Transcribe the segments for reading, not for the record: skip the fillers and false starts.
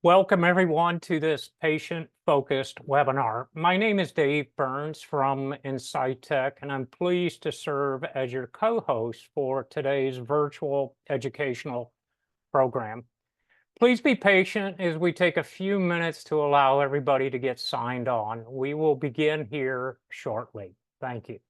Welcome everyone to this patient-focused webinar. My name is Dave Burns from Insight Tech, and I'm pleased to serve as your co-host for today's virtual educational program. Please be patient as we take a few minutes to allow everybody to get signed on. We will begin here shortly. Thank you.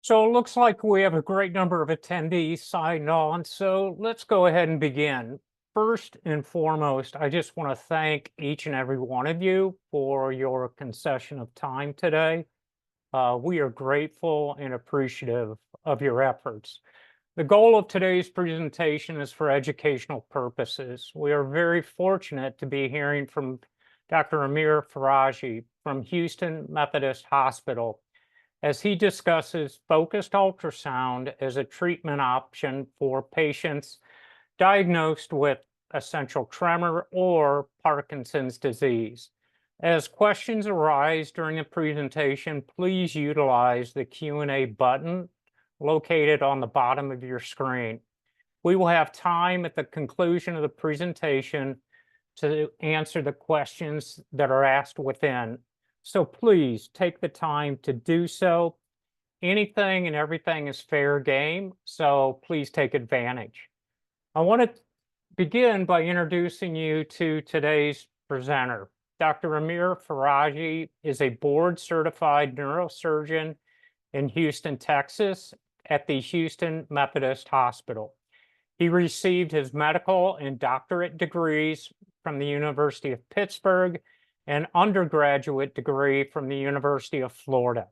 So it looks like we have a great number of attendees signed on, so let's go ahead and begin. First and foremost, I just want to thank each and every one of you for your concession of time today. We are grateful and appreciative of your efforts. The goal of today's presentation is for educational purposes. We are very fortunate to be hearing from Dr. Amir Faraji from Houston Methodist Hospital as he discusses focused ultrasound as a treatment option for patients diagnosed with essential tremor or Parkinson's disease. As questions arise during the presentation, please utilize the Q&A button located on the bottom of your screen. We will have time at the conclusion of the presentation to answer the questions that are asked within. So please take the time to do so. Anything and everything is fair game, so please take advantage. I want to begin by introducing you to today's presenter. Dr. Amir Faraji is a board-certified neurosurgeon in Houston, Texas, at the Houston Methodist Hospital. He received his medical and doctorate degrees from the University of Pittsburgh and undergraduate degree from the University of Florida.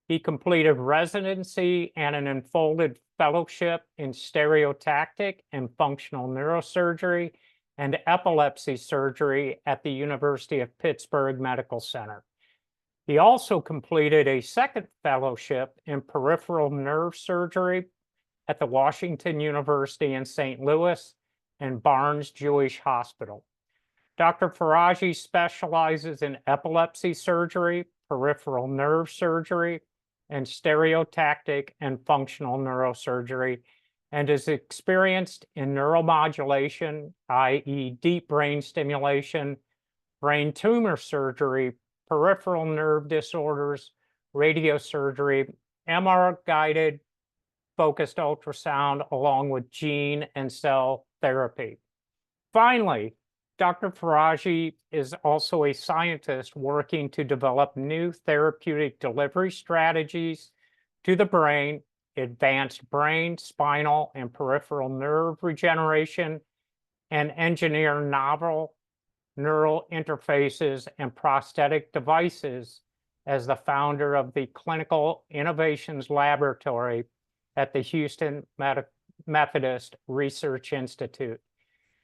He completed residency and an enfolded fellowship in stereotactic and functional neurosurgery and epilepsy surgery at the University of Pittsburgh Medical Center. He also completed a second fellowship in peripheral nerve surgery at the Washington University in St. Louis and Barnes Jewish Hospital. Dr. Faraji specializes in epilepsy surgery, peripheral nerve surgery, and stereotactic and functional neurosurgery, and is experienced in neuromodulation, i.e. deep brain stimulation, brain tumor surgery, peripheral nerve disorders, radiosurgery, MR-guided focused ultrasound, along with gene and cell therapy. Finally, Dr. Faraji is also a scientist working to develop new therapeutic delivery strategies to the brain, advanced brain, spinal, and peripheral nerve regeneration, and engineer novel neural interfaces and prosthetic devices as the founder of the Clinical Innovations Laboratory at the Houston Methodist Research Institute.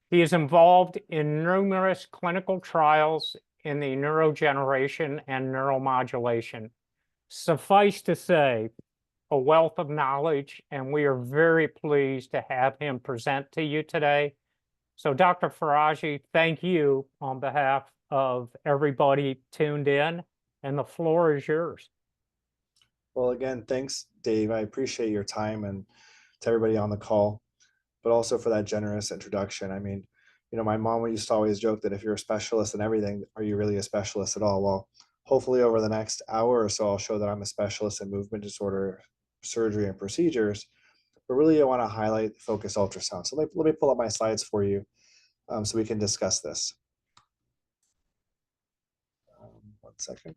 He is involved in numerous clinical trials in the neurogeneration and neuromodulation. Suffice to say, a wealth of knowledge, and we are very pleased to have him present to you today. So Dr. Faraji, thank you on behalf of everybody tuned in. and the floor is yours. Well, again, thanks, Dave. I appreciate your time and to everybody on the call, but also for that generous introduction. I mean, my mom used to always joke that if you're a specialist in everything, are you really a specialist at all? Well, hopefully over the next hour or so, I'll show that I'm a specialist in movement disorder surgery and procedures. But really, I want to highlight focus ultrasound. So let me pull up my slides for you so we can discuss this. 1 second.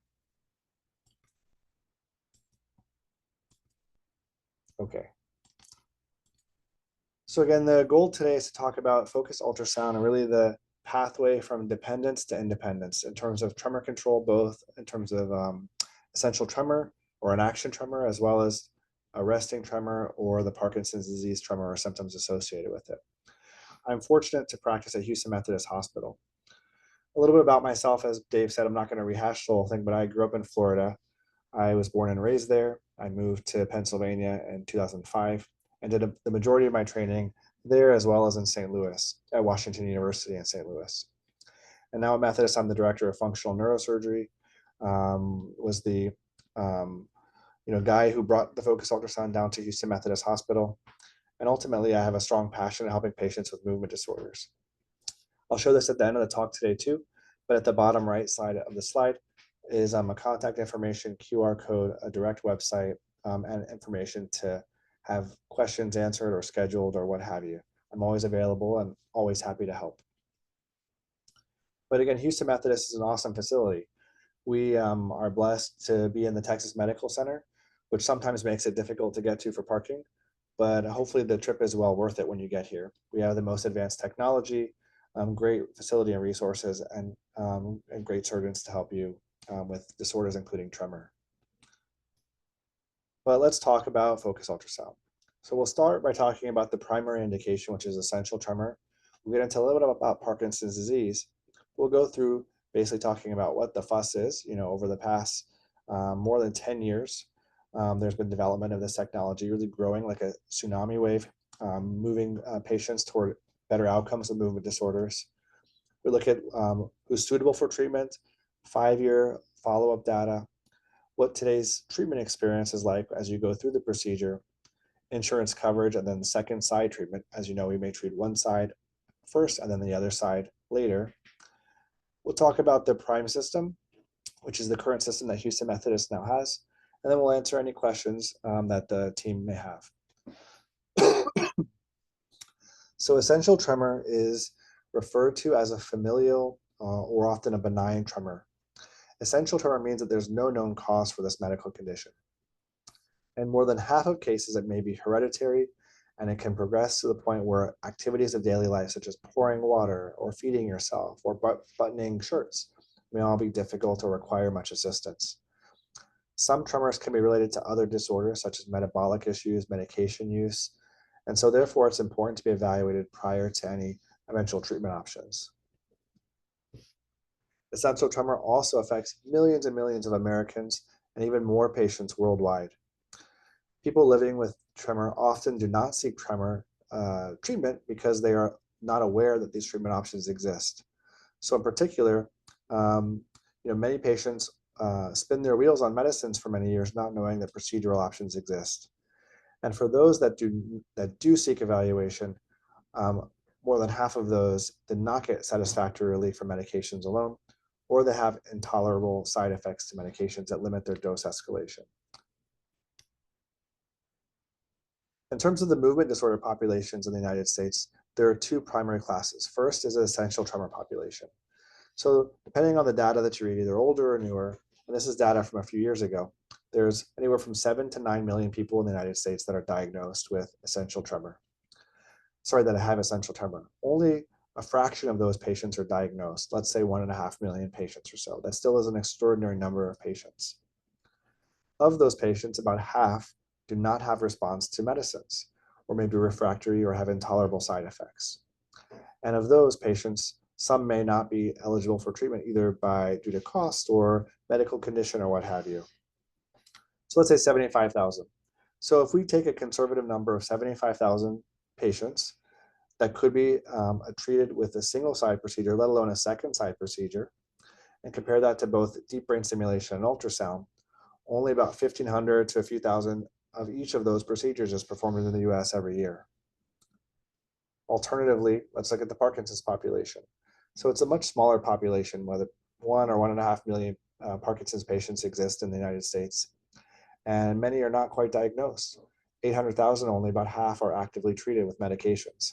Okay. So again, the goal today is to talk about focused ultrasound and really the pathway from dependence to independence in terms of tremor control, both in terms of essential tremor or an action tremor, as well as a resting tremor or the Parkinson's disease tremor or symptoms associated with it. I'm fortunate to practice at Houston Methodist Hospital. A little bit about myself, as Dave said, I'm not going to rehash the whole thing, but I grew up in Florida. I was born and raised there. I moved to Pennsylvania in 2005 and did the majority of my training there, as well as in St. Louis at Washington University in St. Louis. And now at Methodist, I'm the director of functional neurosurgery. Was the guy who brought the focus ultrasound down to Houston Methodist Hospital. And ultimately, I have a strong passion in helping patients with movement disorders. I'll show this at the end of the talk today too, but at the bottom right side of the slide is a contact information, QR code, a direct website, and information to have questions answered or scheduled or what have you. I'm always available and always happy to help. But again, Houston Methodist is an awesome facility. We are blessed to be in the Texas Medical Center, which sometimes makes it difficult to get to for parking, but hopefully the trip is well worth it when you get here. We have the most advanced technology, great facility and resources, and great surgeons to help you with disorders including tremor. But let's talk about focus ultrasound. So we'll start by talking about the primary indication, which is essential tremor. We'll get into a little bit about Parkinson's disease. We'll go through basically talking about what the fuss is. Over the past more than 10 years, there's been development of this technology really growing like a tsunami wave, moving patients toward better outcomes of movement disorders. We look at who's suitable for treatment, 5-year follow-up data, what today's treatment experience is like as you go through the procedure, insurance coverage, and then the second side treatment. As you know, we may treat one side first and then the other side later. We'll talk about the PRIME system, which is the current system that Houston Methodist now has, and then we'll answer any questions that the team may have. So essential tremor is referred to as a familial or often a benign tremor. Essential tremor means that there's no known cause for this medical condition. In more than half of cases, it may be hereditary, and it can progress to the point where activities of daily life, such as pouring water or feeding yourself or buttoning shirts, may all be difficult or require much assistance. Some tremors can be related to other disorders, such as metabolic issues, medication use, and so therefore it's important to be evaluated prior to any eventual treatment options. Essential tremor also affects millions and millions of Americans and even more patients worldwide. People living with tremor often do not seek tremor treatment because they are not aware that these treatment options exist. So in particular, many patients spin their wheels on medicines for many years, not knowing that procedural options exist. And for those that do seek evaluation, more than half of those did not get satisfactory relief from medications alone, or they have intolerable side effects to medications that limit their dose escalation. In terms of the movement disorder populations in the United States, there are two primary classes. First is the essential tremor population. So depending on the data that you read, either older or newer, and this is data from a few years ago, there's anywhere from 7 to 9 million people in the United States that are diagnosed with essential tremor. That have essential tremor. Only a fraction of those patients are diagnosed, let's say 1.5 million patients or so. That still is an extraordinary number of patients. Of those patients, about half do not have response to medicines, or may be refractory or have intolerable side effects. And of those patients, some may not be eligible for treatment either due to cost or medical condition or what have you. So let's say 75,000. So if we take a conservative number of 75,000 patients that could be treated with a single side procedure, let alone a second side procedure, and compare that to both deep brain stimulation and ultrasound, only about 1,500 to a few thousand of each of those procedures is performed in the US every year. Alternatively, let's look at the Parkinson's population. So it's a much smaller population, whether 1 or 1.5 million Parkinson's patients exist in the United States, and many are not quite diagnosed. 800,000, only about half are actively treated with medications.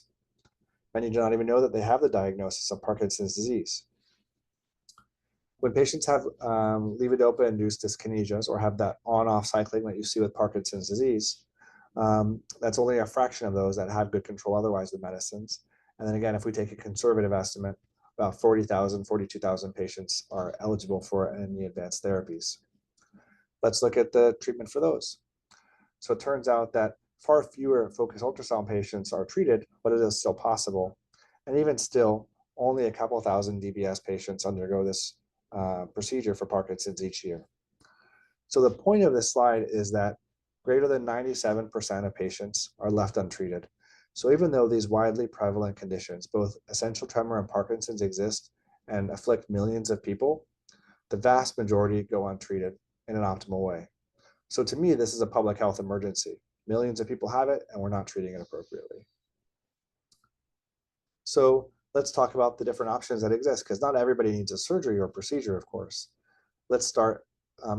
Many do not even know that they have the diagnosis of Parkinson's disease. When patients have levodopa-induced dyskinesias or have that on-off cycling that you see with Parkinson's disease, that's only a fraction of those that have good control otherwise with medicines. And then again, if we take a conservative estimate, about 40,000, 42,000 patients are eligible for any advanced therapies. Let's look at the treatment for those. So it turns out that far fewer focused ultrasound patients are treated, but it is still possible. And even still, only a couple thousand DBS patients undergo this procedure for Parkinson's each year. So the point of this slide is that greater than 97% of patients are left untreated. So even though these widely prevalent conditions, both essential tremor and Parkinson's, exist and afflict millions of people, the vast majority go untreated in an optimal way. So to me, this is a public health emergency. Millions of people have it, and we're not treating it appropriately. So let's talk about the different options that exist, because not everybody needs a surgery or procedure, of course. Let's start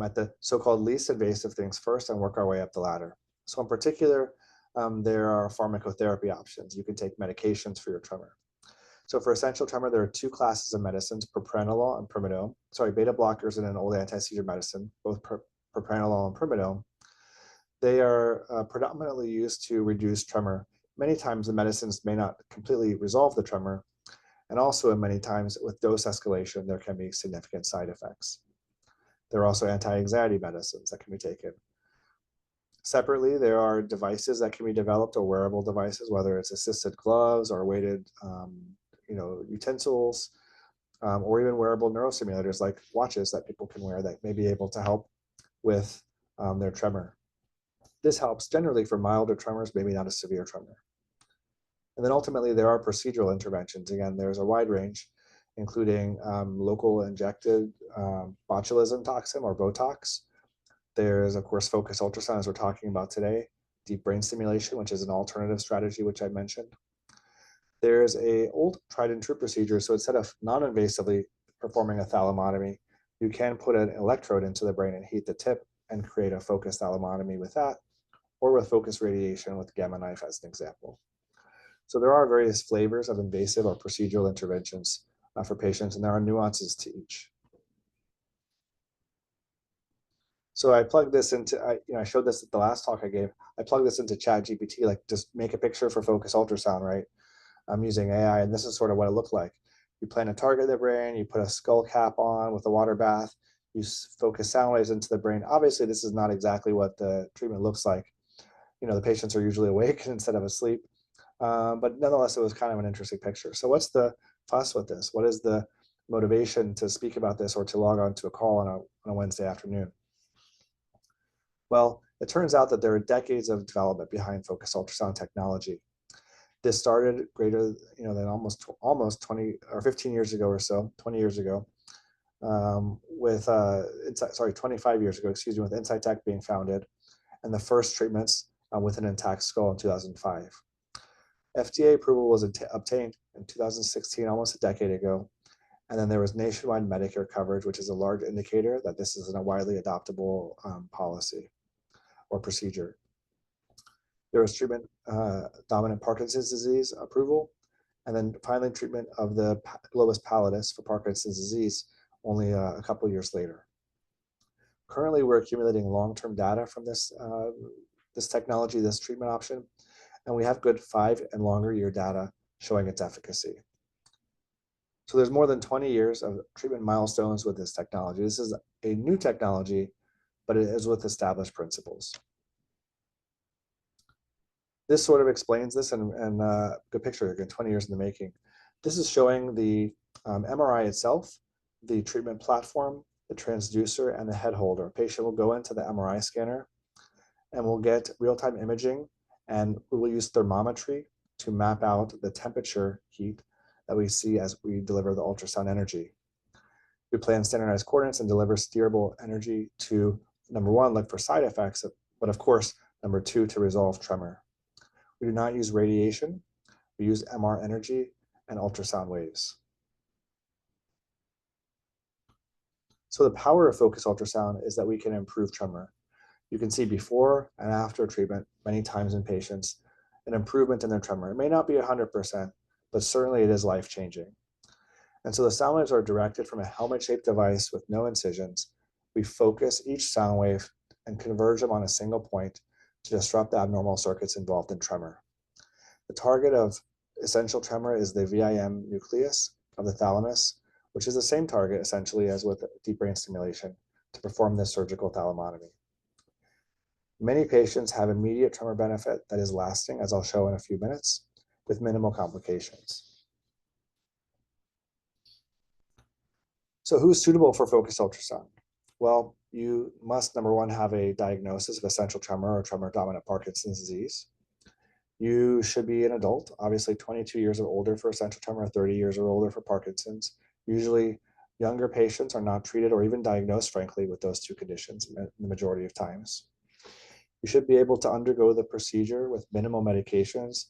at the so-called least invasive things first and work our way up the ladder. So in particular, there are pharmacotherapy options. You can take medications for your tremor. So for essential tremor, there are two classes of medicines, propranolol and primidone. Sorry, beta blockers and an old anti-seizure medicine, both propranolol and primidone. They are predominantly used to reduce tremor. Many times the medicines may not completely resolve the tremor, and also in many times with dose escalation, there can be significant side effects. There are also anti-anxiety medicines that can be taken. Separately, there are devices that can be developed, or wearable devices, whether it's assisted gloves or weighted utensils, or even wearable neurostimulators like watches that people can wear that may be able to help with their tremor. This helps generally for milder tremors, maybe not a severe tremor. And then ultimately, there are procedural interventions. Again, there's a wide range, including local injected botulism toxin or Botox. There's, of course, focused ultrasound, as we're talking about today, deep brain stimulation, which is an alternative strategy, which I mentioned. There's a old tried and true procedure. So instead of non-invasively performing a thalamotomy, you can put an electrode into the brain and heat the tip and create a focused thalamotomy with that, or with focused radiation with gamma knife as an example. So there are various flavors of invasive or procedural interventions for patients, and there are nuances to each. So I plugged this into, I showed this at the last talk I gave. I plugged this into ChatGPT, like just make a picture for focused ultrasound, right? I'm using AI, and this is sort of what it looked like. You plant a target in the brain, you put a skull cap on with a water bath, you focus sound waves into the brain. Obviously, this is not exactly what the treatment looks like. The patients are usually awake instead of asleep. But nonetheless, it was kind of an interesting picture. So what's the fuss with this? What is the motivation to speak about this or to log on to a call on a Wednesday afternoon? Well, it turns out that there are decades of development behind focused ultrasound technology. This started greater than almost 20 or 15 years ago or so, 20 years ago, with 25 years ago, excuse me, with Insight Tech being founded, and the first treatments with an intact skull in 2005. FDA approval was obtained in 2016, almost a decade ago. And then there was nationwide Medicare coverage, which is a large indicator that this is a widely adoptable policy or procedure. There was treatment dominant Parkinson's disease approval, and then finally treatment of the globus pallidus for Parkinson's disease only a couple years later. Currently, we're accumulating long-term data from this technology, this treatment option, and we have good 5 and longer year data showing its efficacy. So there's more than 20 years of treatment milestones with this technology. This is a new technology, but it is with established principles. This sort of explains this, and good picture again, 20 years in the making. This is showing the MRI itself, the treatment platform, the transducer, and the head holder. A patient will go into the MRI scanner and we'll get real-time imaging, and we will use thermometry to map out the temperature heat that we see as we deliver the ultrasound energy. We plan standardized coordinates and deliver steerable energy to, number one, look for side effects, but of course, number two, to resolve tremor. We do not use radiation. We use MR energy and ultrasound waves. So the power of focused ultrasound is that we can improve tremor. You can see before and after treatment many times in patients an improvement in their tremor. It may not be 100%, but certainly it is life-changing. And so the sound waves are directed from a helmet-shaped device with no incisions. We focus each sound wave and converge them on a single point to disrupt the abnormal circuits involved in tremor. The target of essential tremor is the VIM nucleus of the thalamus, which is the same target essentially as with deep brain stimulation to perform this surgical thalamotomy. Many patients have immediate tremor benefit that is lasting, as I'll show in a few minutes, with minimal complications. So who's suitable for focused ultrasound? Well, you must, number one, have a diagnosis of essential tremor or tremor-dominant Parkinson's disease. You should be an adult, obviously 22 years or older for essential tremor, 30 years or older for Parkinson's. Usually younger patients are not treated or even diagnosed, frankly, with those two conditions in the majority of times. You should be able to undergo the procedure with minimal medications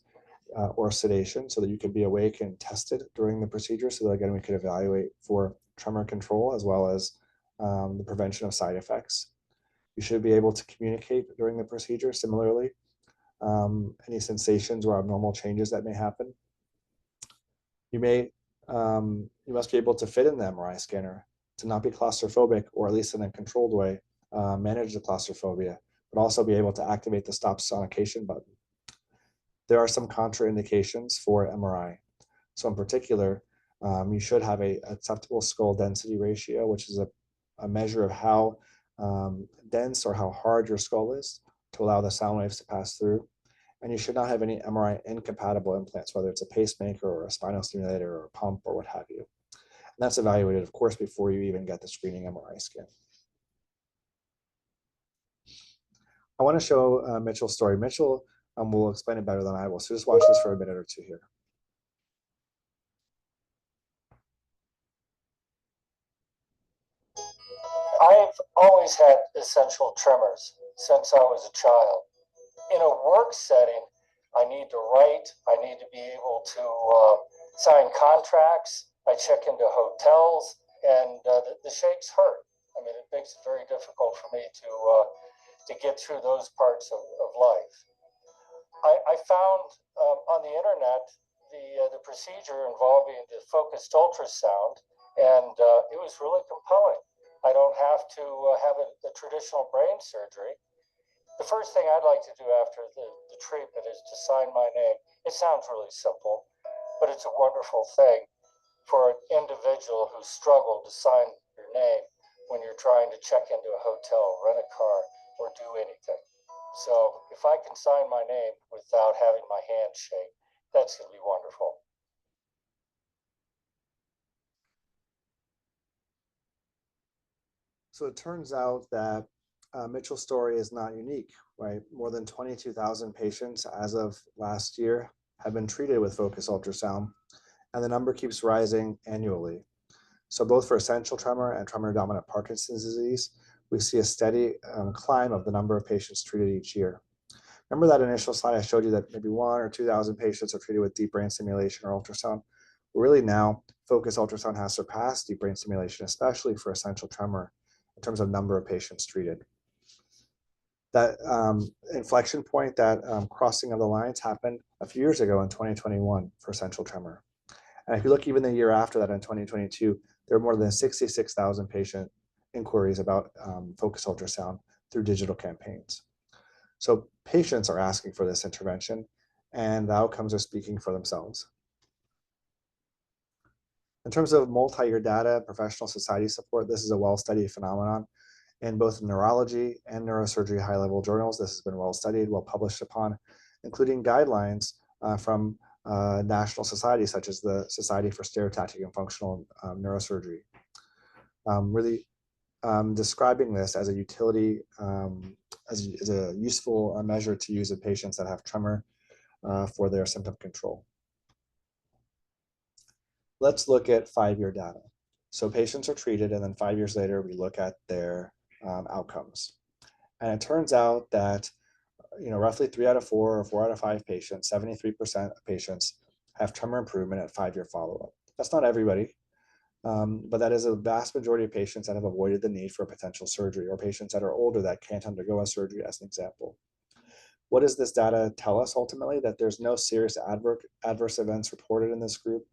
or sedation so that you can be awake and tested during the procedure so that, again, we can evaluate for tremor control as well as the prevention of side effects. You should be able to communicate during the procedure similarly. Any sensations or abnormal changes that may happen. You must be able to fit in the MRI scanner, to not be claustrophobic, or at least in a controlled way, manage the claustrophobia, but also be able to activate the stop sonication button. There are some contraindications for MRI. So in particular, you should have a acceptable skull density ratio, which is a measure of how dense or how hard your skull is to allow the sound waves to pass through. And you should not have any MRI incompatible implants, whether it's a pacemaker or a spinal stimulator or a pump or what have you. And that's evaluated, of course, before you even get the screening MRI scan. I want to show Mitchell's story. Mitchell will explain it better than I will. So just watch this for a minute or two here. I've always had essential tremors since I was a child. In a work setting, I need to write, I need to be able to sign contracts, I check into hotels, and the shakes hurt. I mean, it makes it very difficult for me to get through those parts of life. I found on the internet the procedure involving the focused ultrasound, and it was really compelling. I don't have to have a traditional brain surgery. The first thing I'd like to do after the treatment is to sign my name. It sounds really simple, but it's a wonderful thing for an individual who struggled to sign your name when you're trying to check into a hotel, rent a car, or do anything. So if I can sign my name without having my hand shake, that's going to be wonderful. So it turns out that Mitchell's story is not unique, right? More than 22,000 patients as of last year have been treated with focused ultrasound, and the number keeps rising annually. So both for essential tremor and tremor-dominant Parkinson's disease, we see a steady climb of the number of patients treated each year. Remember that initial slide I showed you that maybe 1,000 or 2,000 patients are treated with deep brain stimulation or ultrasound? Well, really now, focused ultrasound has surpassed deep brain stimulation, especially for essential tremor, in terms of number of patients treated. That inflection point, that crossing of the lines happened a few years ago in 2021 for essential tremor. And if you look even the year after that in 2022, there were more than 66,000 patient inquiries about focused ultrasound through digital campaigns. So patients are asking for this intervention, and the outcomes are speaking for themselves. In terms of multi-year data, professional society support, this is a well-studied phenomenon in both neurology and neurosurgery high-level journals. This has been well-studied, well-published upon, including guidelines from national societies such as the Society for Stereotactic and Functional Neurosurgery, really describing this as a utility, as a useful measure to use in patients that have tremor for their symptom control. Let's look at 5-year data. So patients are treated, and then 5 years later, we look at their outcomes. And it turns out that roughly 3 out of 4 or 4 out of 5 patients, 73% of patients have tremor improvement at 5-year follow-up. That's not everybody, but that is a vast majority of patients that have avoided the need for potential surgery, or patients that are older that can't undergo a surgery, as an example. What does this data tell us ultimately? That there's no serious adverse events reported in this group,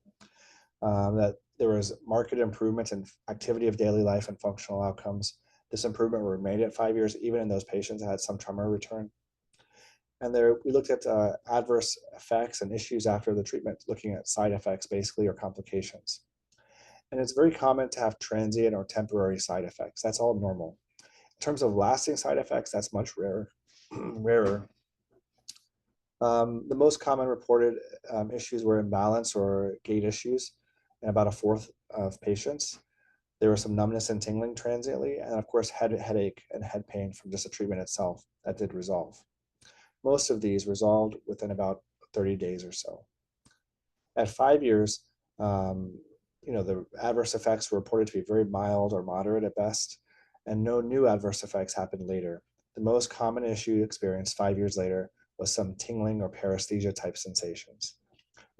that there was marked improvement in activity of daily life and functional outcomes. This improvement remained at 5 years, even in those patients that had some tremor return. And there, we looked at adverse effects and issues after the treatment, looking at side effects, basically, or complications. And it's very common to have transient or temporary side effects. That's all normal. In terms of lasting side effects, that's much rarer. The most common reported issues were imbalance or gait issues in about a fourth of patients. There was some numbness and tingling transiently, and of course, headache and head pain from just the treatment itself that did resolve. Most of these resolved within about 30 days or so. At 5 years, the adverse effects were reported to be very mild or moderate at best, and no new adverse effects happened later. The most common issue experienced 5 years later was some tingling or paresthesia type sensations.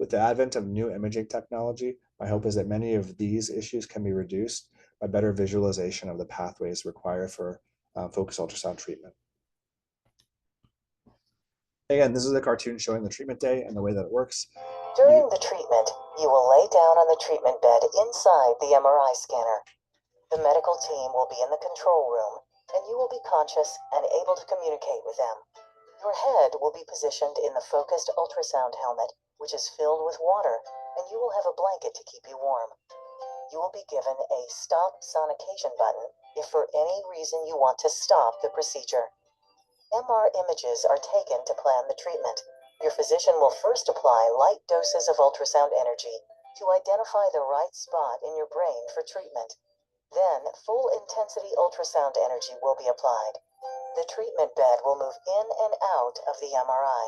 With the advent of new imaging technology, my hope is that many of these issues can be reduced by better visualization of the pathways required for focused ultrasound treatment. Again, this is a cartoon showing the treatment day and the way that it works. During the treatment, you will lay down on the treatment bed inside the MRI scanner. The medical team will be in the control room, and you will be conscious and able to communicate with them. Your head will be positioned in the focused ultrasound helmet, which is filled with water, and you will have a blanket to keep you warm. You will be given a stop sonication button if for any reason you want to stop the procedure. MR images are taken to plan the treatment. Your physician will first apply light doses of ultrasound energy to identify the right spot in your brain for treatment. Then, full intensity ultrasound energy will be applied. The treatment bed will move in and out of the MRI.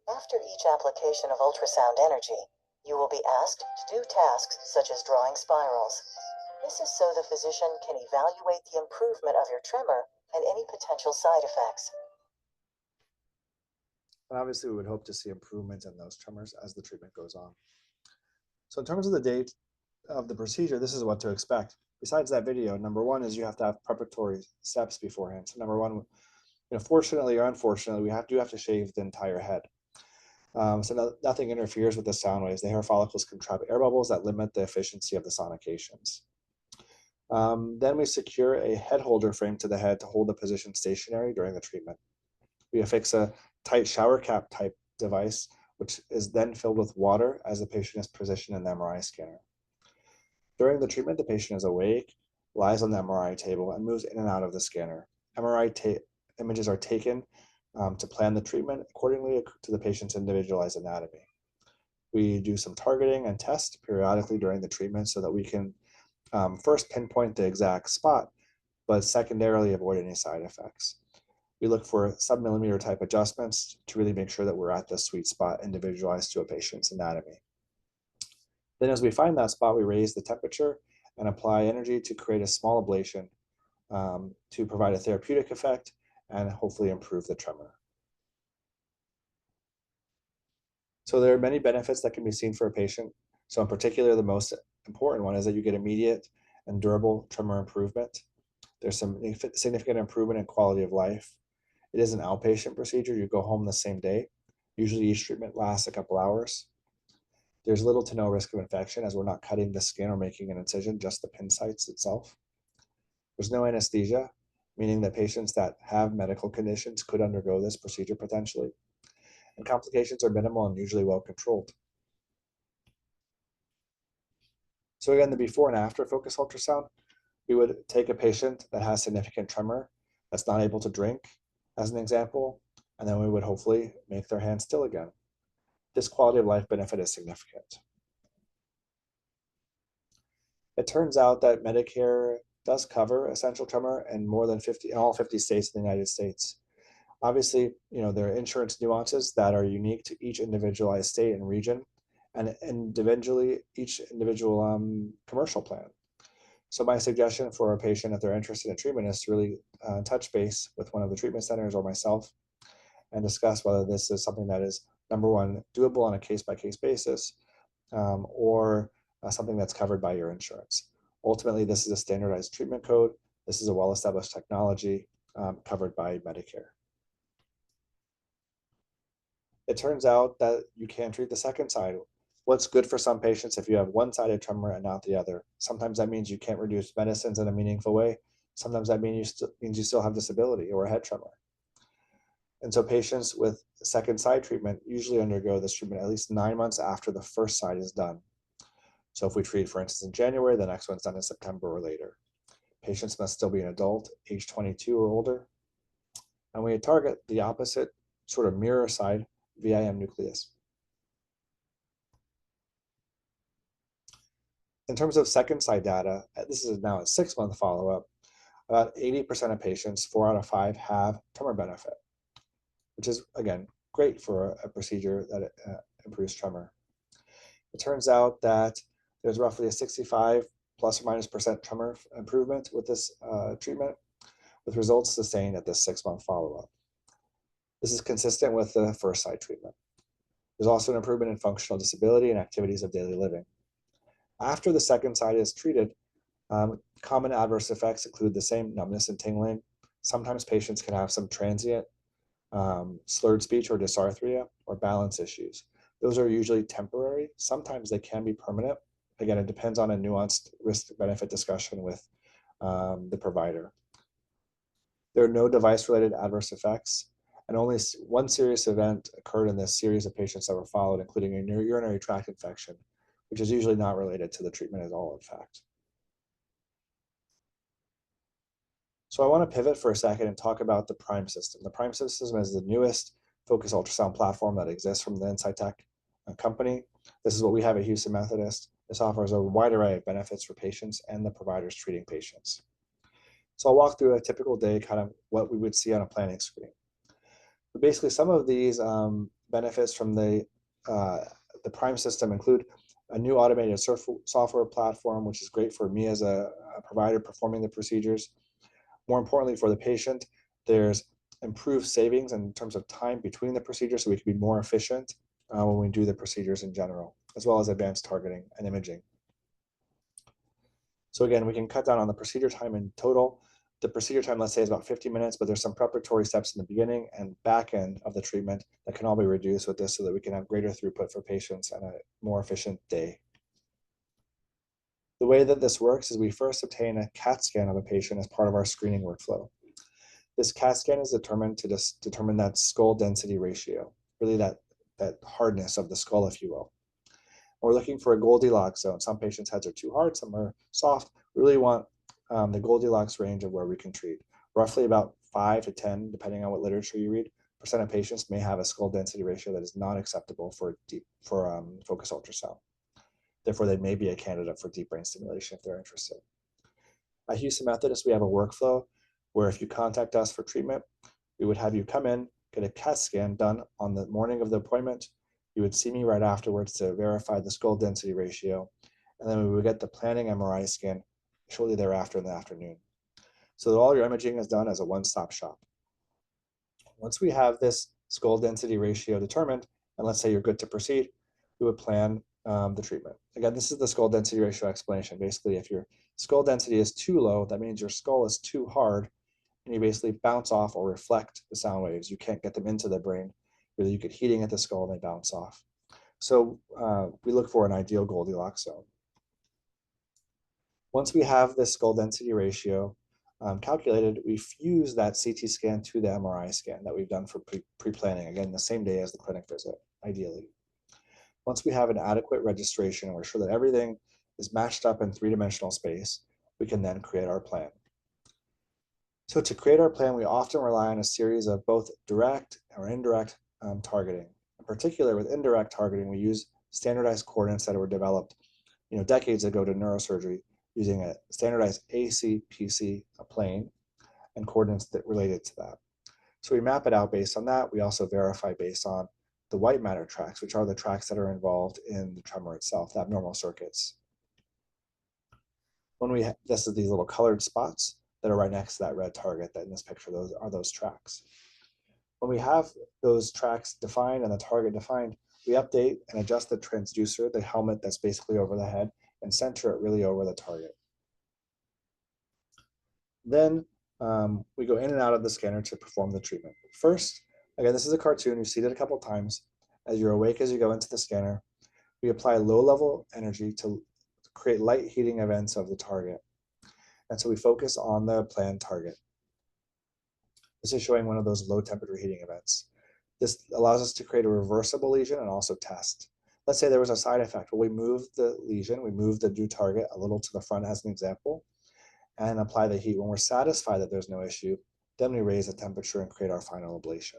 After each application of ultrasound energy, you will be asked to do tasks such as drawing spirals. This is so the physician can evaluate the improvement of your tremor and any potential side effects. And obviously, we would hope to see improvement in those tremors as the treatment goes on. So in terms of the date of the procedure, this is what to expect. Besides that video, number one is you have to have preparatory steps beforehand. So number one, fortunately or unfortunately, we do have to shave the entire head. So nothing interferes with the sound waves. The hair follicles can trap air bubbles that limit the efficiency of the sonications. Then we secure a head holder frame to the head to hold the position stationary during the treatment. We affix a tight shower cap type device, which is then filled with water as the patient is positioned in the MRI scanner. During the treatment, the patient is awake, lies on the MRI table, and moves in and out of the scanner. MRI images are taken to plan the treatment accordingly to the patient's individualized anatomy. We do some targeting and tests periodically during the treatment so that we can first pinpoint the exact spot, but secondarily avoid any side effects. We look for sub-millimeter type adjustments to really make sure that we're at the sweet spot individualized to a patient's anatomy. Then as we find that spot, we raise the temperature and apply energy to create a small ablation to provide a therapeutic effect and hopefully improve the tremor. So there are many benefits that can be seen for a patient. So in particular, the most important one is that you get immediate and durable tremor improvement. There's some significant improvement in quality of life. It is an outpatient procedure. You go home the same day. Usually each treatment lasts a couple hours. There's little to no risk of infection as we're not cutting the skin or making an incision, just the pin sites itself. There's no anesthesia, meaning that patients that have medical conditions could undergo this procedure potentially. And complications are minimal and usually well controlled. So again, the before and after focused ultrasound, we would take a patient that has significant tremor, that's not able to drink, as an example, and then we would hopefully make their hand still again. This quality of life benefit is significant. It turns out that Medicare does cover essential tremor in all 50 states in the United States. Obviously, there are insurance nuances that are unique to each individualized state and region, and individually each individual commercial plan. So my suggestion for a patient, if they're interested in treatment, is to really touch base with one of the treatment centers or myself and discuss whether this is something that is, number one, doable on a case-by-case basis, or something that's covered by your insurance. Ultimately, this is a standardized treatment code. This is a well-established technology covered by Medicare. It turns out that you can treat the second side. What's good for some patients if you have one-sided tremor and not the other? Sometimes that means you can't reduce medicines in a meaningful way. Sometimes that means you still have disability or a head tremor. And so patients with second side treatment usually undergo this treatment at least 9 months after the first side is done. So if we treat, for instance, in January, the next one's done in September or later. Patients must still be an adult, age 22 or older. And we target the opposite sort of mirror side VIM nucleus. In terms of second side data, this is now a 6-month follow-up. About 80% of patients, 4 out of 5, have tremor benefit, which is, again, great for a procedure that improves tremor. It turns out that there's roughly a 65 plus or minus % tremor improvement with this treatment, with results sustained at this 6-month follow-up. This is consistent with the first side treatment. There's also an improvement in functional disability and activities of daily living. After the second side is treated, common adverse effects include the same numbness and tingling. Sometimes patients can have some transient slurred speech or dysarthria or balance issues. Those are usually temporary. Sometimes they can be permanent. Again, it depends on a nuanced risk-benefit discussion with the provider. There are no device-related adverse effects, and only one serious event occurred in this series of patients that were followed, including a urinary tract infection, which is usually not related to the treatment at all, in fact. So I want to pivot for a second and talk about the Prime system. The Prime system is the newest focused ultrasound platform that exists from the Insightec company. This is what we have at Houston Methodist. This offers a wide array of benefits for patients and the providers treating patients. So I'll walk through a typical day, kind of what we would see on a planning screen. But basically, some of these benefits from the Prime system include a new automated software platform, which is great for me as a provider performing the procedures. More importantly, for the patient, there's improved savings in terms of time between the procedures, so we can be more efficient when we do the procedures in general, as well as advanced targeting and imaging. So again, we can cut down on the procedure time in total. The procedure time, let's say, is about 50 minutes, but there's some preparatory steps in the beginning and back end of the treatment that can all be reduced with this so that we can have greater throughput for patients and a more efficient day. The way that this works is we first obtain a CAT scan of a patient as part of our screening workflow. This CAT scan is determined to determine that skull density ratio, really that hardness of the skull, if you will. We're looking for a Goldilocks zone. Some patients' heads are too hard, some are soft. We really want the Goldilocks range of where we can treat. Roughly about 5 to 10, depending on what literature you read, % of patients may have a skull density ratio that is not acceptable for focus ultrasound. Therefore, they may be a candidate for deep brain stimulation if they're interested. At Houston Methodist, we have a workflow where if you contact us for treatment, we would have you come in, get a CAT scan done on the morning of the appointment. You would see me right afterwards to verify the skull density ratio, and then we would get the planning MRI scan shortly thereafter in the afternoon. So that all your imaging is done as a one-stop shop. Once we have this skull density ratio determined, and let's say you're good to proceed, we would plan the treatment. Again, this is the skull density ratio explanation. Basically, if your skull density is too low, that means your skull is too hard, and you basically bounce off or reflect the sound waves. You can't get them into the brain. Really, you get heating at the skull and they bounce off. So we look for an ideal Goldilocks zone. Once we have this skull density ratio calculated, we fuse that CT scan to the MRI scan that we've done for pre-planning, again, the same day as the clinic visit, ideally. Once we have an adequate registration and we're sure that everything is matched up in 3-dimensional space, we can then create our plan. So to create our plan, we often rely on a series of both direct or indirect targeting. In particular, with indirect targeting, we use standardized coordinates that were developed decades ago to neurosurgery using a standardized AC-PC plane and coordinates that related to that. So we map it out based on that. We also verify based on the white matter tracks, which are the tracks that are involved in the tremor itself, the abnormal circuits. This is these little colored spots that are right next to that red target that in this picture, those are those tracks. When we have those tracks defined and the target defined, we update and adjust the transducer, the helmet that's basically over the head, and center it really over the target. Then we go in and out of the scanner to perform the treatment. First, again, this is a cartoon. You've seen it a couple of times. As you're awake as you go into the scanner, we apply low-level energy to create light heating events of the target. And so we focus on the planned target. This is showing one of those low temperature heating events. This allows us to create a reversible lesion and also test. Let's say there was a side effect. Well, we move the lesion, we move the new target a little to the front as an example, and apply the heat. When we're satisfied that there's no issue, then we raise the temperature and create our final ablation.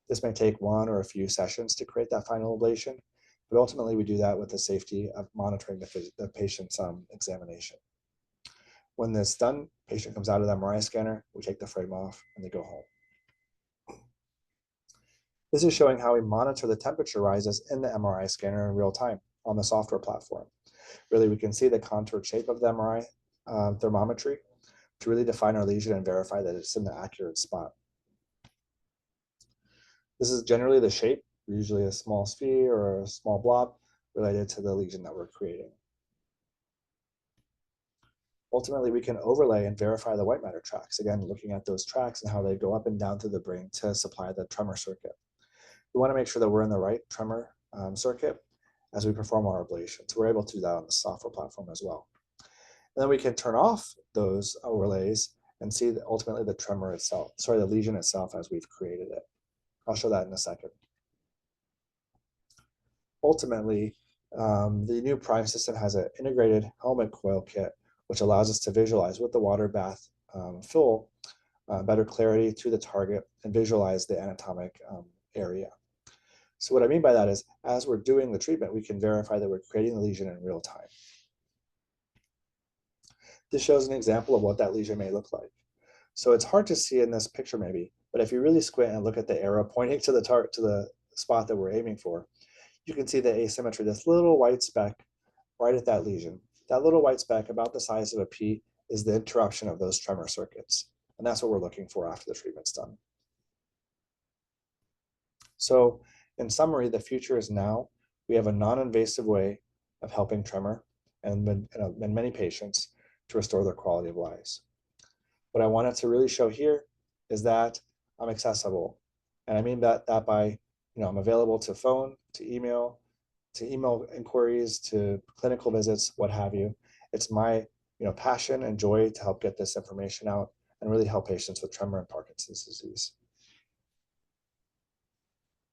This may take one or a few sessions to create that final ablation, but ultimately we do that with the safety of monitoring the patient's examination. When this is done, patient comes out of the MRI scanner, we take the frame off, and they go home. This is showing how we monitor the temperature rises in the MRI scanner in real time on the software platform. Really, we can see the contoured shape of the MRI thermometry to really define our lesion and verify that it's in the accurate spot. This is generally the shape, usually a small sphere or a small blob related to the lesion that we're creating. Ultimately, we can overlay and verify the white matter tracks, again, looking at those tracks and how they go up and down through the brain to supply the tremor circuit. We want to make sure that we're in the right tremor circuit as we perform our ablation. So we're able to do that on the software platform as well. And then we can turn off those overlays and see ultimately the tremor itself, the lesion itself as we've created it. I'll show that in a second. Ultimately, the new Prime system has an integrated helmet coil kit, which allows us to visualize with the water bath fill better clarity to the target and visualize the anatomic area. So what I mean by that is, as we're doing the treatment, we can verify that we're creating the lesion in real time. This shows an example of what that lesion may look like. So it's hard to see in this picture maybe, but if you really squint and look at the arrow pointing to the spot that we're aiming for, you can see the asymmetry, this little white speck right at that lesion. That little white speck about the size of a pea is the interruption of those tremor circuits. And that's what we're looking for after the treatment's done. So in summary, the future is now. We have a non-invasive way of helping tremor and in many patients to restore their quality of lives. What I wanted to really show here is that I'm accessible. And I mean that by, I'm available to phone, to email inquiries, to clinical visits, what have you. It's my passion and joy to help get this information out and really help patients with tremor and Parkinson's disease.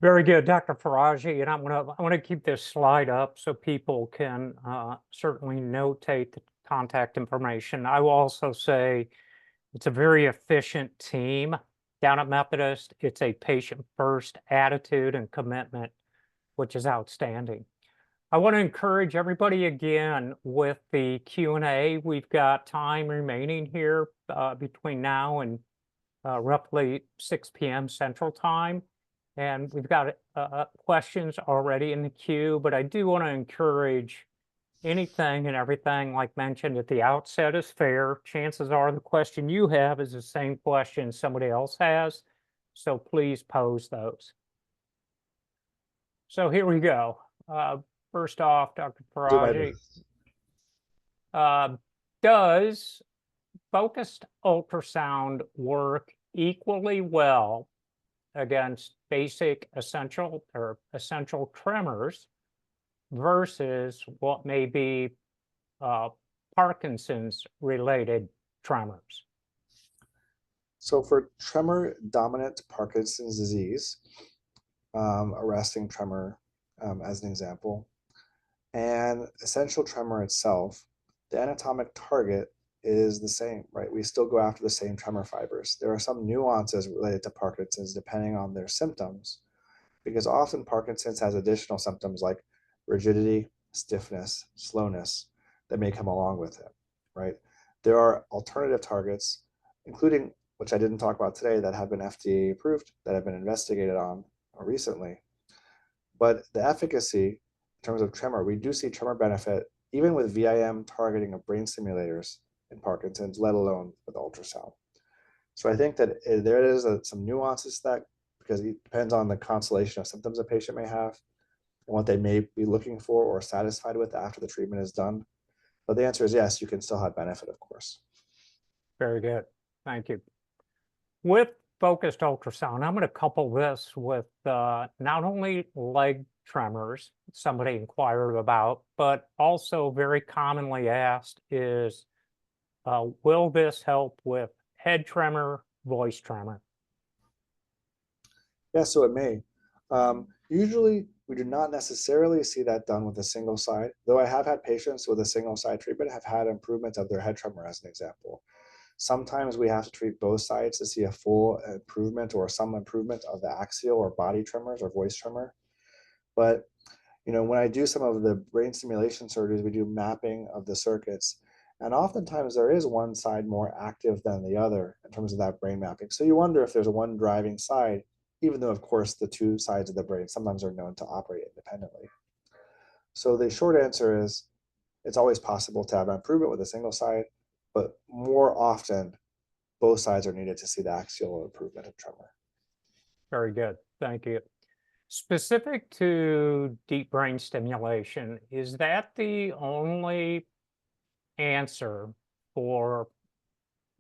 Very good, Dr. Faraji, and I want to keep this slide up so people can certainly notate the contact information. I will also say it's a very efficient team down at Methodist. It's a patient-first attitude and commitment, which is outstanding. I want to encourage everybody again with the Q&A. We've got time remaining here between now and roughly 6 p.m. Central Time. And we've got questions already in the queue, but I do want to encourage anything and everything, like mentioned at the outset, is fair. Chances are the question you have is the same question somebody else has, so please pose those. So here we go. First off, Dr. Faraji, does focused ultrasound work equally well against basic essential tremors versus what may be Parkinson's related tremors? So for tremor dominant Parkinson's disease, arresting tremor as an example, and essential tremor itself, the anatomic target is the same, right? We still go after the same tremor fibers. There are some nuances related to Parkinson's depending on their symptoms, because often Parkinson's has additional symptoms like rigidity, stiffness, slowness that may come along with it, right? There are alternative targets, including, which I didn't talk about today, that have been FDA approved, that have been investigated on recently. But the efficacy in terms of tremor, we do see tremor benefit even with VIM targeting of brain stimulators in Parkinson's, let alone with ultrasound. So I think that there is some nuances to that, because it depends on the constellation of symptoms a patient may have and what they may be looking for or satisfied with after the treatment is done. But the answer is yes, you can still have benefit, of course. Very good. Thank you. With focused ultrasound, I'm going to couple this with not only leg tremors somebody inquired about, but also very commonly asked is, will this help with head tremor, voice tremor? Yeah, so it may. Usually, we do not necessarily see that done with a single side, though I have had patients with a single side treatment have had improvement of their head tremor, as an example. Sometimes we have to treat both sides to see a full improvement or some improvement of the axial or body tremors or voice tremor. But when I do some of the brain stimulation surgeries, we do mapping of the circuits. And oftentimes there is one side more active than the other in terms of that brain mapping. So you wonder if there's one driving side, even though, of course, the two sides of the brain sometimes are known to operate independently. So the short answer is it's always possible to have an improvement with a single side, but more often, both sides are needed to see the axial improvement of tremor. Very good. Thank you. Specific to deep brain stimulation, is that the only answer for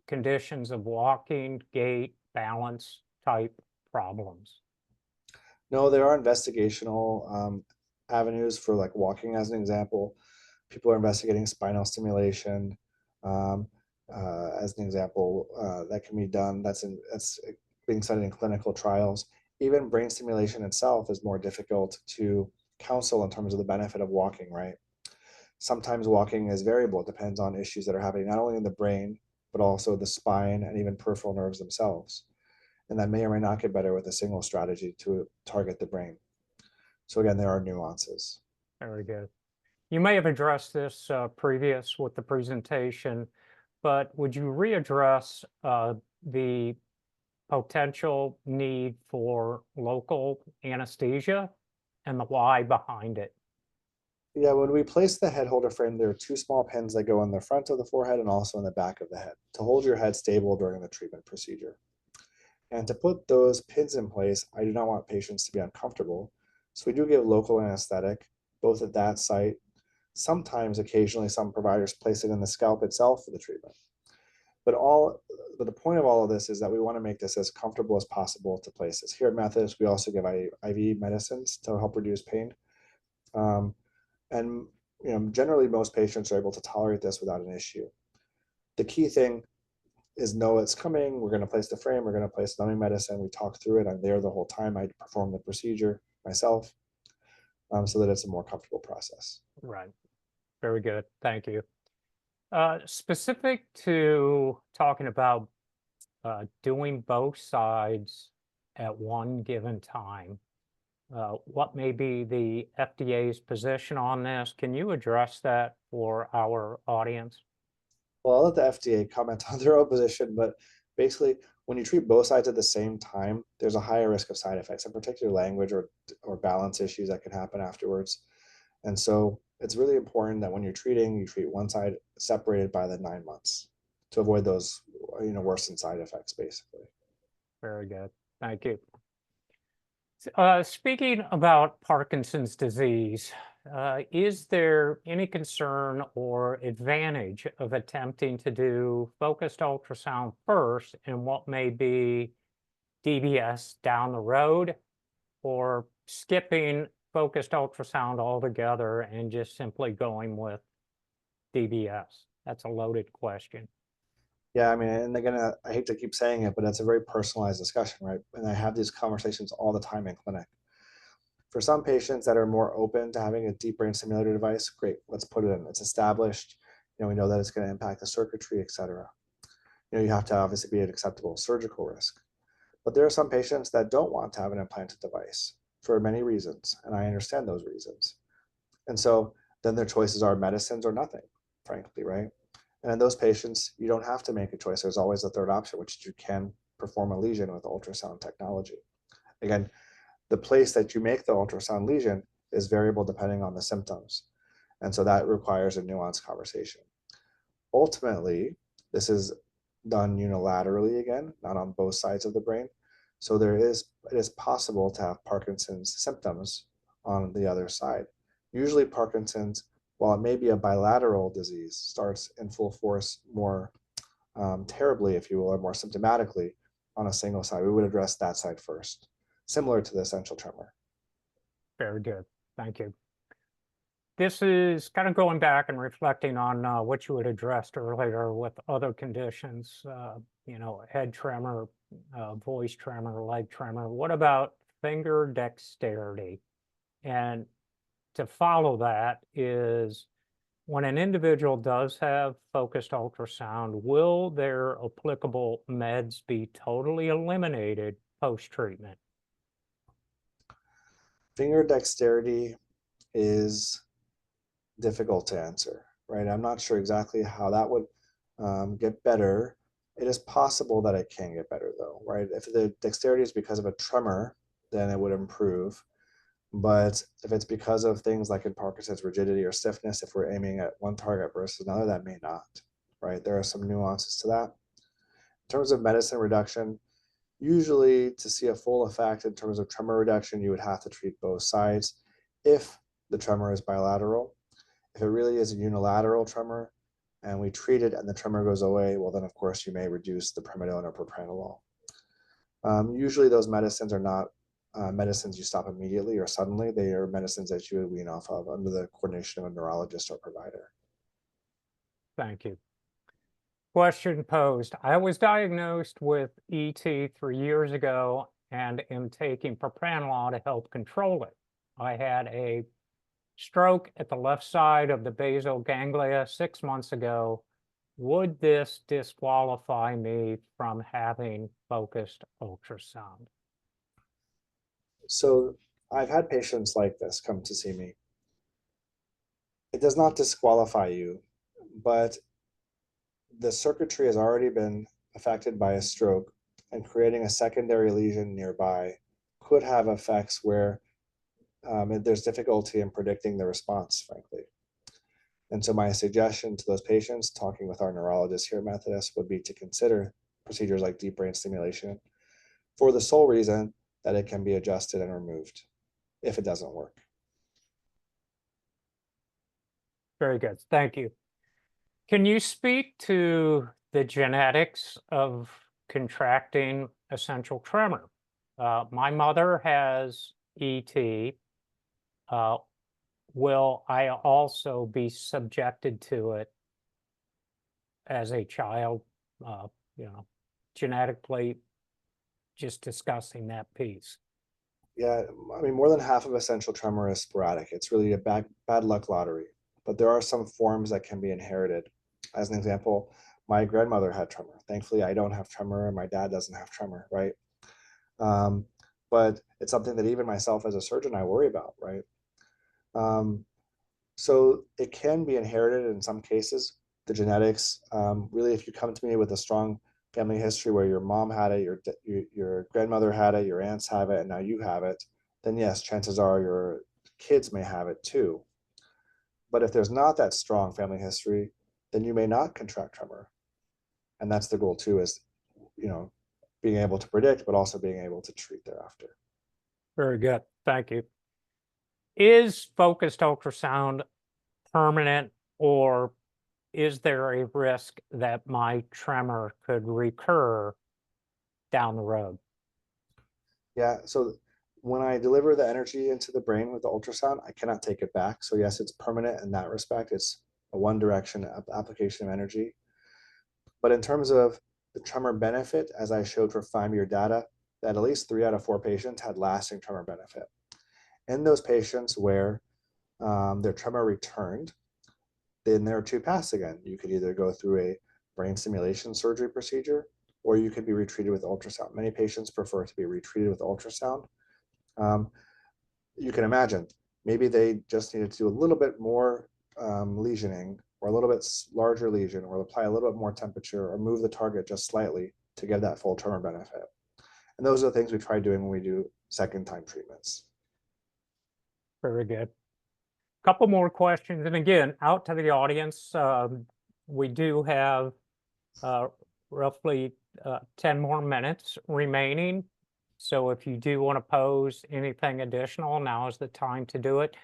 conditions of walking, gait, balance type problems? No, there are investigational avenues for like walking, as an example. People are investigating spinal stimulation as an example that can be done. That's being studied in clinical trials. Even brain stimulation itself is more difficult to counsel in terms of the benefit of walking, right? Sometimes walking is variable. It depends on issues that are happening not only in the brain, but also the spine and even peripheral nerves themselves. And that may or may not get better with a single strategy to target the brain. So again, there are nuances. Very good. You may have addressed this previous with the presentation, but would you readdress the potential need for local anesthesia and the why behind it? Yeah, when we place the head holder frame, there are two small pins that go in the front of the forehead and also in the back of the head to hold your head stable during the treatment procedure. And to put those pins in place, I do not want patients to be uncomfortable. So we do give local anesthetic, both at that site. Sometimes, occasionally, some providers place it in the scalp itself for the treatment. But the point of all of this is that we want to make this as comfortable as possible to place this. Here at Methodist, we also give IV medicines to help reduce pain. And generally, most patients are able to tolerate this without an issue. The key thing is know it's coming. We're going to place the frame. We're going to place numbing medicine. We talk through it. I'm there the whole time. I perform the procedure myself so that it's a more comfortable process. Right. Very good. Thank you. Specific to talking about doing both sides at one given time, what may be the FDA's position on this? Can you address that for our audience? Well, I'll let the FDA comment on their own position, but basically, when you treat both sides at the same time, there's a higher risk of side effects, in particular language or balance issues that can happen afterwards. And so it's really important that when you're treating, you treat one side separated by the 9 months to avoid those worsened side effects, basically. Very good. Thank you. Speaking about Parkinson's disease, is there any concern or advantage of attempting to do focused ultrasound first and what may be DBS down the road, or skipping focused ultrasound altogether and just simply going with DBS? That's a loaded question. Yeah, I mean, and again, I hate to keep saying it, but it's a very personalized discussion, right? And I have these conversations all the time in clinic. For some patients that are more open to having a deep brain stimulator device, great, let's put it in. It's established. We know that it's going to impact the circuitry, et cetera. You have to obviously be an acceptable surgical risk. But there are some patients that don't want to have an implanted device for many reasons, and I understand those reasons. And so then their choices are medicines or nothing, frankly, right? And in those patients, you don't have to make a choice. There's always a third option, which is you can perform a lesion with ultrasound technology. Again, the place that you make the ultrasound lesion is variable depending on the symptoms. And so that requires a nuanced conversation. Ultimately, this is done unilaterally again, not on both sides of the brain. So it is possible to have Parkinson's symptoms on the other side. Usually Parkinson's, while it may be a bilateral disease, starts in full force more terribly, if you will, or more symptomatically on a single side. We would address that side first, similar to the essential tremor. Very good. Thank you. This is kind of going back and reflecting on what you had addressed earlier with other conditions, head tremor, voice tremor, leg tremor. What about finger dexterity? And to follow that is, when an individual does have focused ultrasound, will their applicable meds be totally eliminated post-treatment? Finger dexterity is difficult to answer, right? I'm not sure exactly how that would get better. It is possible that it can get better though, right? If the dexterity is because of a tremor, then it would improve. But if it's because of things like in Parkinson's, rigidity or stiffness, if we're aiming at one target versus another, that may not, right? There are some nuances to that. In terms of medicine reduction, usually to see a full effect in terms of tremor reduction, you would have to treat both sides. If the tremor is bilateral, if it really is a unilateral tremor and we treat it and the tremor goes away, well, then of course you may reduce the primidone or propranolol. Usually those medicines are not medicines you stop immediately or suddenly. They are medicines that you would wean off of under the coordination of a neurologist or provider. Thank you. Question posed. I was diagnosed with ET 3 years ago and am taking propranolol to help control it. I had a stroke at the left side of the basal ganglia 6 months ago. Would this disqualify me from having focused ultrasound? So I've had patients like this come to see me. It does not disqualify you, but the circuitry has already been affected by a stroke, and creating a secondary lesion nearby could have effects where there's difficulty in predicting the response, frankly. And so my suggestion to those patients, talking with our neurologists here at Methodist, would be to consider procedures like deep brain stimulation for the sole reason that it can be adjusted and removed if it doesn't work. Very good. Thank you. Can you speak to the genetics of contracting essential tremor? My mother has ET. Will I also be subjected to it as a child, genetically, just discussing that piece? Yeah, I mean, more than half of essential tremor is sporadic. It's really a bad luck lottery, but there are some forms that can be inherited. As an example, my grandmother had tremor. Thankfully, I don't have tremor and my dad doesn't have tremor, right? But it's something that even myself as a surgeon, I worry about, right? So it can be inherited in some cases, the genetics. Really, if you come to me with a strong family history where your mom had it, your grandmother had it, your aunts have it, and now you have it, then yes, chances are your kids may have it too. But if there's not that strong family history, then you may not contract tremor. And that's the goal too, is, being able to predict, but also being able to treat thereafter. Very good. Thank you. Is focused ultrasound permanent, or is there a risk that my tremor could recur down the road? Yeah, so when I deliver the energy into the brain with the ultrasound, I cannot take it back. So yes, it's permanent in that respect. It's a one direction application of energy. But in terms of the tremor benefit, as I showed for 5-year data, that at least 3 out of 4 patients had lasting tremor benefit. In those patients where their tremor returned, then there are 2 paths again. You could either go through a brain stimulation surgery procedure, or you could be retreated with ultrasound. Many patients prefer to be retreated with ultrasound. You can imagine, maybe they just needed to do a little bit more lesioning, or a little bit larger lesion, or apply a little bit more temperature, or move the target just slightly to get that full tremor benefit. And those are the things we try doing when we do second time treatments. Very good. couple more questions. And again, out to the audience, we do have roughly 10 more minutes remaining. So if you do want to pose anything additional, now is the time to do it.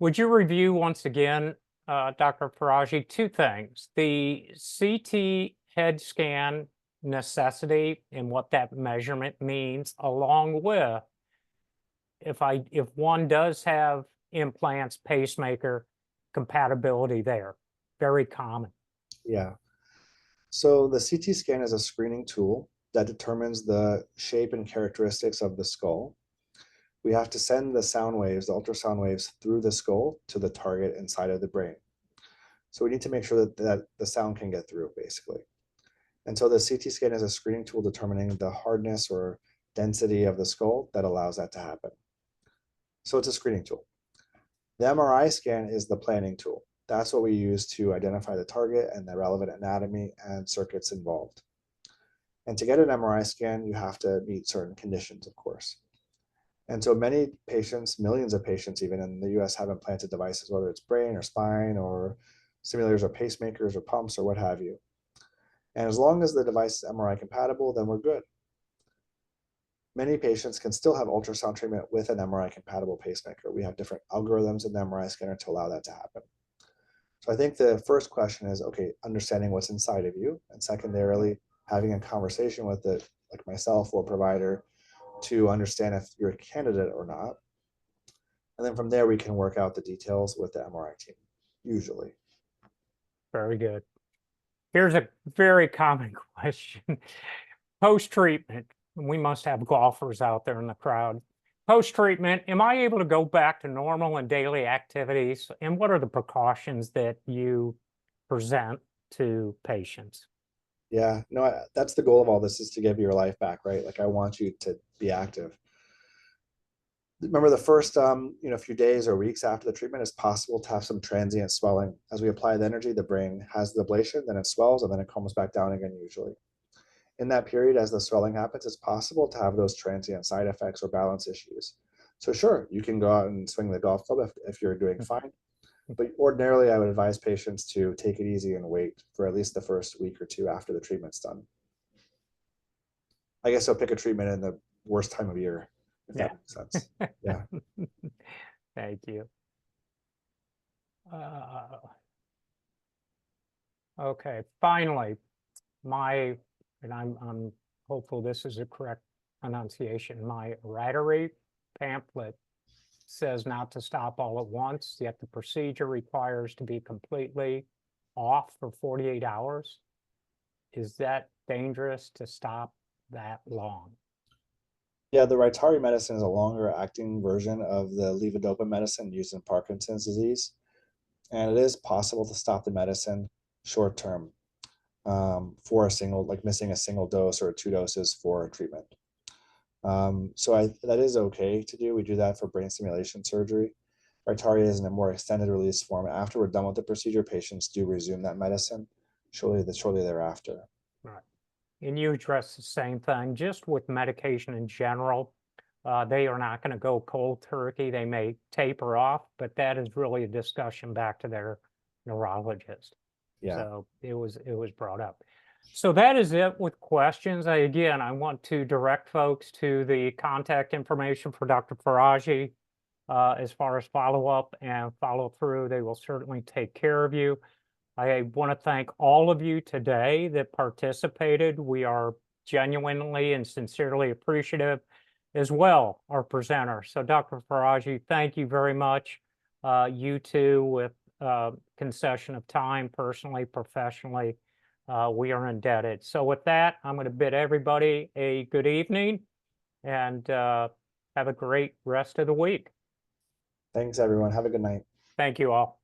Would you review once again, Dr. Faraji, two things: the CT head scan necessity and what that measurement means, along with if one does have implants, pacemaker compatibility there, very common. Yeah. So the CT scan is a screening tool that determines the shape and characteristics of the skull. We have to send the sound waves, the ultrasound waves, through the skull to the target inside of the brain. So we need to make sure that the sound can get through, basically. And so the CT scan is a screening tool determining the hardness or density of the skull that allows that to happen. So it's a screening tool. The MRI scan is the planning tool. That's what we use to identify the target and the relevant anatomy and circuits involved. And to get an MRI scan, you have to meet certain conditions, of course. And so many patients, millions of patients even in the US, have implanted devices, whether it's brain or spine or simulators or pacemakers or pumps or what have you. And as long as the device is MRI compatible, then we're good. Many patients can still have ultrasound treatment with an MRI compatible pacemaker. We have different algorithms in the MRI scanner to allow that to happen. So I think the first question is, okay, understanding what's inside of you, and secondarily, having a conversation with it, like myself or provider, to understand if you're a candidate or not. And then from there, we can work out the details with the MRI team, usually. Very good. Here's a very common question. Post-treatment, we must have golfers out there in the crowd. Post-treatment, am I able to go back to normal and daily activities? And what are the precautions that you present to patients? Yeah, no, that's the goal of all this, is to give your life back, right? Like, I want you to be active. Remember, the first few days or weeks after the treatment, it's possible to have some transient swelling. As we apply the energy, the brain has the ablation, then it swells, and then it comes back down again usually. In that period, as the swelling happens, it's possible to have those transient side effects or balance issues. So sure, you can go out and swing the golf club if you're doing fine. But ordinarily, I would advise patients to take it easy and wait for at least the first week or two after the treatment's done. I guess I'll pick a treatment in the worst time of year, if that makes sense. Yeah. Thank you. Okay, finally, and I'm hopeful this is a correct pronunciation, my Rotary pamphlet says not to stop all at once, yet the procedure requires to be completely off for 48 hours. Is that dangerous to stop that long? Yeah, the Rytary medicine is a longer acting version of the levodopa medicine used in Parkinson's disease. And it is possible to stop the medicine short term for a single, like missing a single dose or 2 doses for a treatment. So that is okay to do. We do that for brain stimulation surgery. Rytary is in a more extended release form. After we're done with the procedure, patients do resume that medicine shortly thereafter. Right. And you address the same thing, just with medication in general. They are not going to go cold turkey. They may taper off, but that is really a discussion back to their neurologist. Yeah. So it was brought up. So that is it with questions. Again, I want to direct folks to the contact information for Dr. Faraji as far as follow-up and follow-through. They will certainly take care of you. I want to thank all of you today that participated. We are genuinely and sincerely appreciative, as well, our presenter. So Dr. Faraji, thank you very much. You too, with concession of time, personally, professionally, we are indebted. So with that, I'm going to bid everybody a good evening and have a great rest of the week. Thanks, everyone. Have a good night. Thank you all.